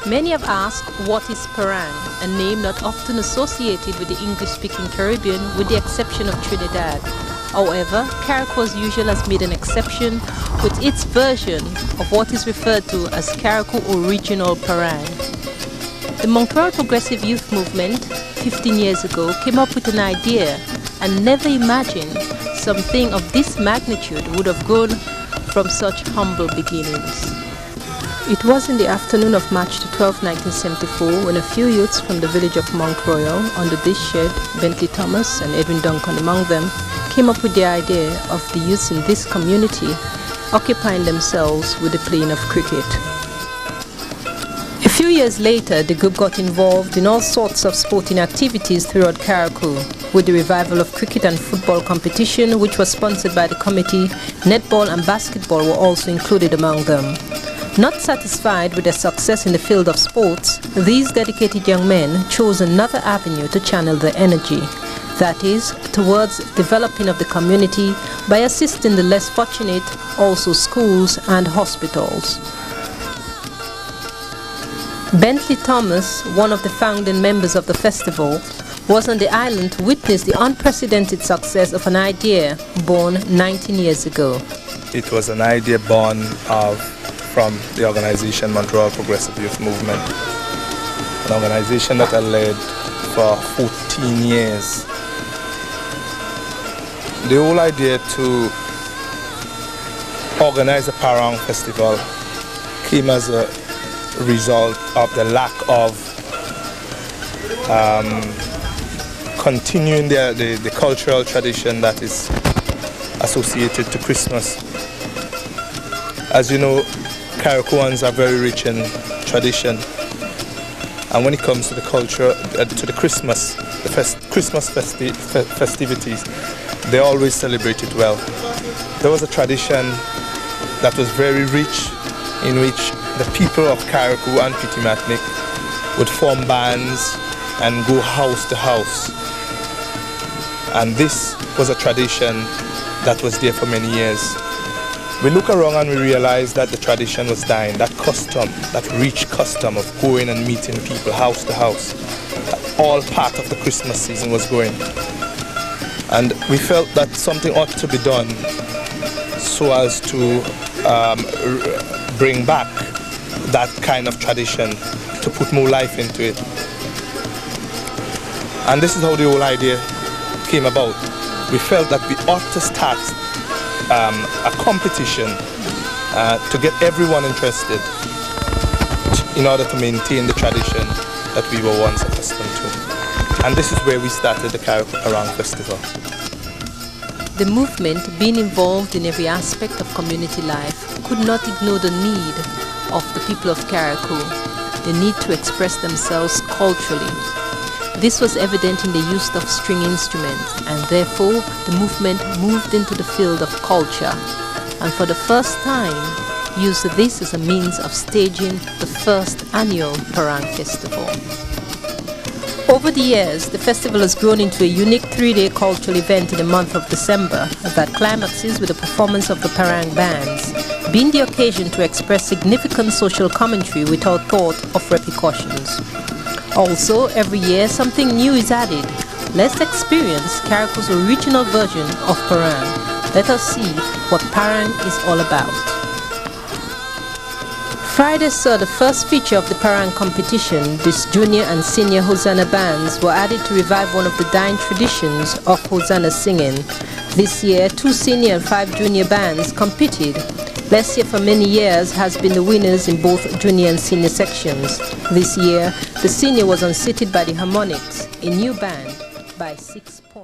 Many have asked what is Parang, a name not often associated with the English-speaking Caribbean with the exception of Trinidad. However, Carriacou as usual has made an exception with its version of what is referred to as Carriacou Original Parang. The Montreal Progressive Youth Movement 15 years ago came up with an idea and never imagined something of this magnitude would have grown from such humble beginnings. It was in the afternoon of March the 12th, 1974, when a few youths from the village of Mount Royal, under this shed, Bentley Thomas and Edwin Duncan among them, came up with the idea of the youths in this community occupying themselves with the playing of cricket. A few years later, the group got involved in all sorts of sporting activities throughout Carriacou, with the revival of cricket and football competition, which was sponsored by the committee. Netball and basketball were also included among them. Not satisfied with their success in the field of sports, these dedicated young men chose another avenue to channel their energy, that is, towards developing of the community by assisting the less fortunate, also schools and hospitals. Bentley Thomas, one of the founding members of the festival, was on the island to witness the unprecedented success of an idea born 19 years ago. It was an idea born from the organization Montreal Progressive Youth Movement, an organization that I led for 14 years. The whole idea to organize a Parang Festival came as a result of the lack of continuing the cultural tradition that is associated to Christmas. As you know, Carriacouans are very rich in tradition, and when it comes to the culture, to the Christmas, Christmas festivities, they always celebrate it well. There was a tradition that was very rich, in which the people of Carriacou and Petit-Matinic would form bands and go house to house. And this was a tradition that was there for many years. We look around and we realize that the tradition was dying, that custom, that rich custom of going and meeting people house to house. All part of the Christmas season was going. And we felt that something ought to be done so as to bring back that kind of tradition, to put more life into it. And this is how the whole idea came about. We felt that we ought to start a competition to get everyone interested in order to maintain the tradition that we were once accustomed to. And this is where we started the Carriacou Parang Festival. The movement, being involved in every aspect of community life, could not ignore the need of the people of Carriacou, the need to express themselves culturally. This was evident in the use of string instruments, and therefore the movement moved into the field of culture, and for the first time used this as a means of staging the first annual Parang Festival. Over the years, the festival has grown into a unique 3-day cultural event in the month of December that climaxes with the performance of the Parang bands, being the occasion to express significant social commentary without thought of repercussions. Also, every year something new is added. Let's experience Carriacou's original version of Parang. Let us see what Parang is all about. Friday saw the first feature of the Parang competition. These junior and senior Hosanna bands were added to revive one of the dying traditions of Hosanna singing. This year, 2 senior and 5 junior bands competed. Last year, for many years, has been the winners in both junior and senior sections. This year, the senior was unseated by the Harmonics, a new band, by 6 points.